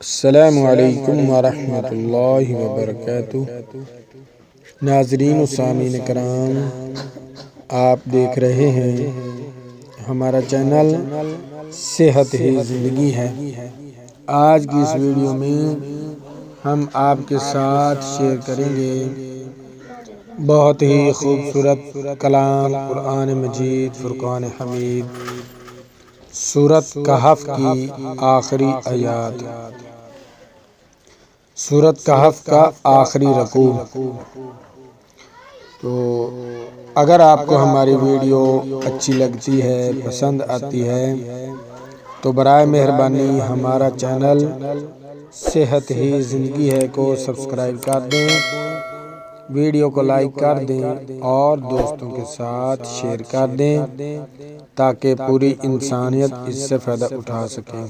अस्सलामु अलैकुम वरहमतुल्लाहि वबरकातुह। नाज़रीन व सामीन कराम, आप देख रहे हैं हमारा चैनल सेहत ही ज़िंदगी है। आज की इस वीडियो में हम आपके साथ शेयर करेंगे बहुत ही खूबसूरत कलाम कुरान मजीद फुरकान हमीद सूरत कहफ की आखिरी आयत। सूरत कहफ का आखिरी रकू। तो अगर आपको हमारी वीडियो अच्छी लगती है, पसंद आती है, तो बराए मेहरबानी हमारा चैनल सेहत ही ज़िंदगी है को सब्सक्राइब कर दें, वीडियो को लाइक कर दें और दोस्तों के साथ शेयर कर दें ताकि पूरी इंसानियत इससे फ़ायदा उठा सके।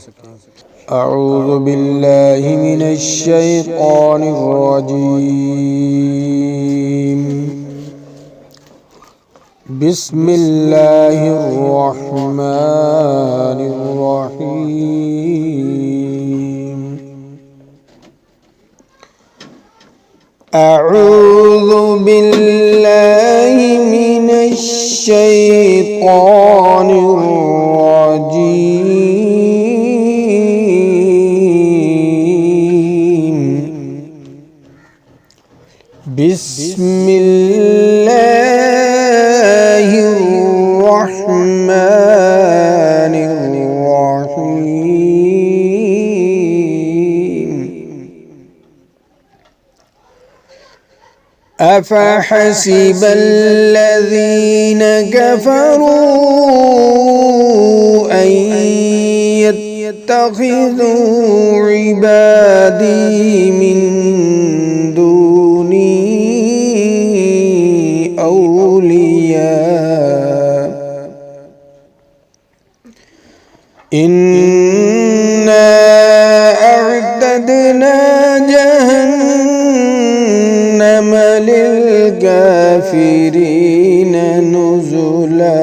अऊज़ु बिल्लाहि मिनश शैतानिर रजीम। बिस्मिल्लाहिर रहमानिर रहीम। अऊज़ु बिल्लाहि मिनश शैतानिर रजीम। बिस्मिल्लाहिर रहमानिर रहीम। अफ़हसिबल्लज़ीन कफ़रू अन यत्तख़िज़ू इबादी मिन दूनी औलिया। इन्ना अअतदना जहन्नम लिलकाफिरीन नुज़ुला।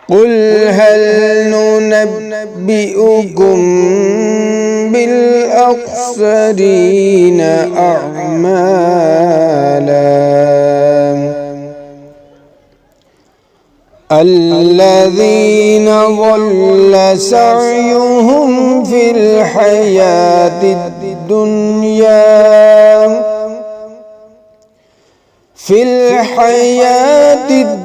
क़ुल हल नुनब्बिउकुम बिलअख़्सरीन अअमाला। الذين ضل سعيهم في الحياة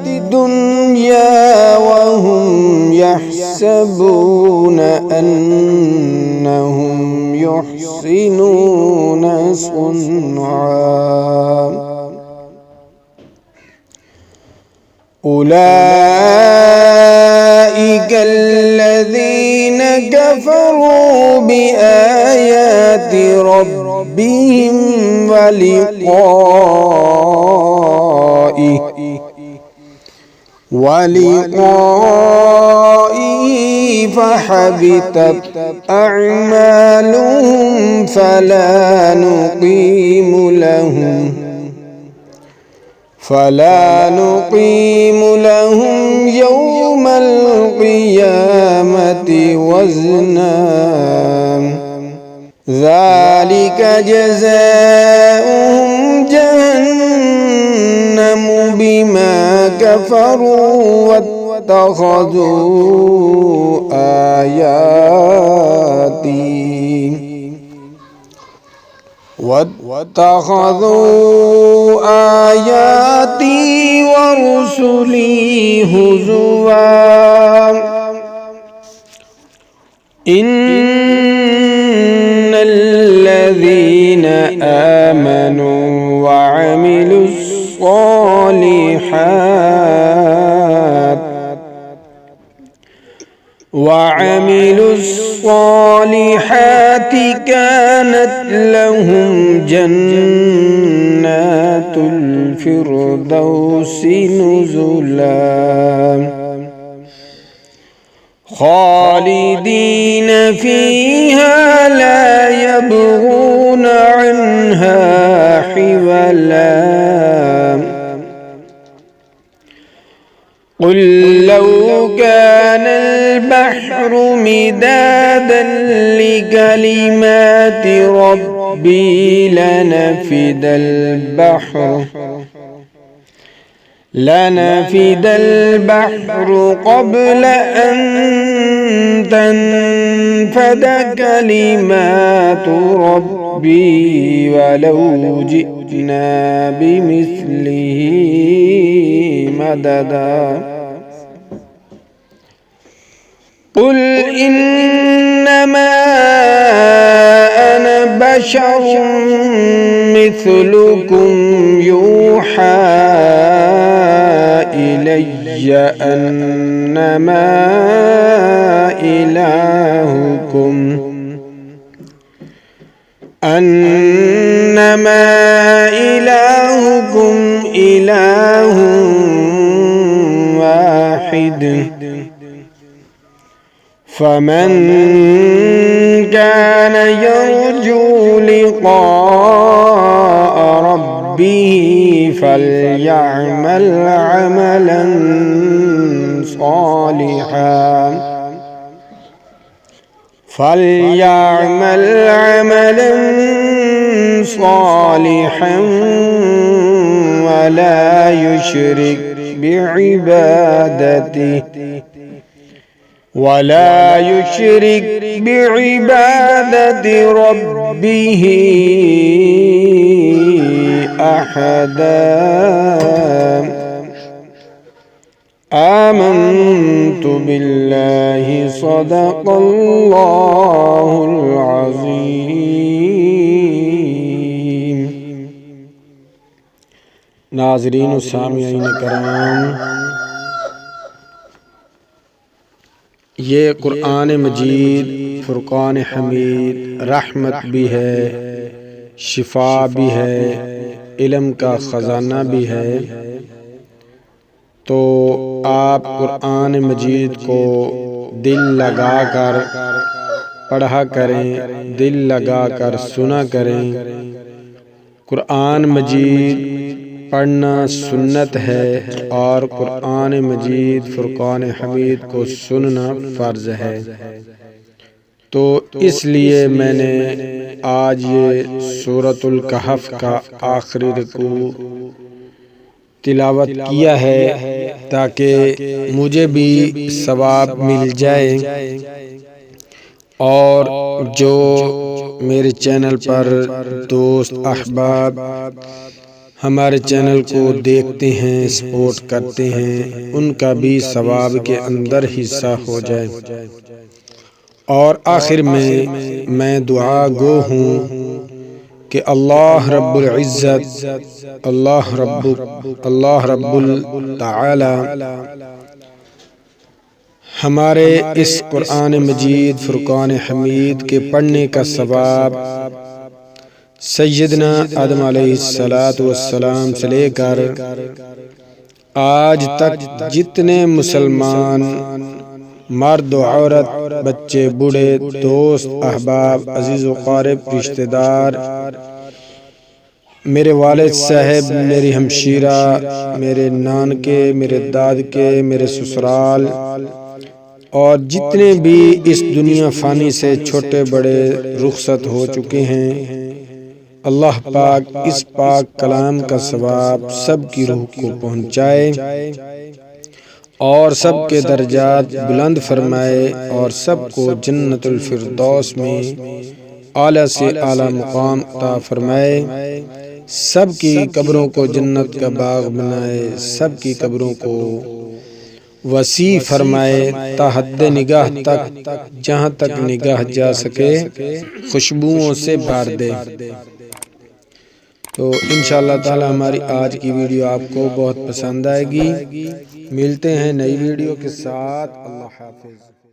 الدنيا وهم يحسبون أنهم يحسنون صنعا. أولئك الذين كفروا بآيات ربهم ولقائه فحبطت أعمالهم فلا نقيم لهم يوم القيامة وزنا. ذلك جزاؤهم جهنم بما كفروا واتخذوا آياتي ورسلي هزوا. إن الذين آمنوا وعملوا الصالحات كانت لهم جنات الفردوس نزلا خالدين فيها لا يبغون عنها حولا. قل لو كان البحر مدادا لكلمات ربي لنفد البحر قبل أن تنفد كلمات ربي ولو جئنا بمثله مددا قل إنما أنا بشر مثلكم يوحى إلي أنما إلهكم إله واحد فمن كان يرجو لقاء ربه فليعمل عملا صالحا ولا يشرك بعبادة ربه أحدا آمنت بالله صدق الله العظيم۔ ناظرین و سامعین کرام، یہ قرآن مجید فرقان حمید رحمت بھی ہے، شفا بھی ہے، علم کا خزانہ بھی ہے۔ تو آپ قرآن مجید کو دل لگا کر پڑھا کریں، دل لگا کر سنا کریں۔ قرآن مجید پڑھنا سنت ہے اور قرآن مجید فرقان حمید کو سننا فرض ہے۔ تو اس لیے میں نے آج یہ سورۃ الکہف کا آخری رکوع تلاوت کیا ہے تاکہ مجھے بھی ثواب مل جائے، اور جو میرے چینل پر دوست احباب ہمارے چینل کو دیکھتے ہیں، سپورٹ کرتے ہیں، ان کا بھی ثواب کے اندر حصہ ہو جائے۔ اور آخر میں دعا گو ہوں کہ اللہ رب العزت، اللہ رب تعالی ہمارے اس قرآن مجید فرقان حمید کے پڑھنے کا ثواب سیدنا آدم علیہ السلام سے لے کر آج تک جتنے مسلمان مرد و عورت، بچے، بوڑھے، دوست، احباب، عزیز و قارب، رشتہ دار، میرے والد صاحب، میری ہمشیرہ، میرے نانکے، میرے دادکے، میرے سسرال، اور جتنے بھی اس دنیا فانی سے چھوٹے بڑے رخصت ہو چکے ہیں، اللہ پاک اس پاک کلام کا ثواب سب کی روح کو پہنچائے اور سب کے درجات بلند فرمائے اور سب کو جنت الفردوس میں اعلیٰ سے اعلیٰ مقام عطا فرمائے، سب کی قبروں کو جنت کا باغ بنائے، سب کی قبروں کو وسیع فرمائے تا حد نگاہ تک، جہاں تک نگاہ جا سکے خوشبوؤں سے بھر دے۔ تو انشاءاللہ تعالی ہماری آج کی ویڈیو آپ کو بہت پسند آئے گی۔ ملتے ہیں نئی ویڈیو کے ساتھ۔ اللہ حافظ۔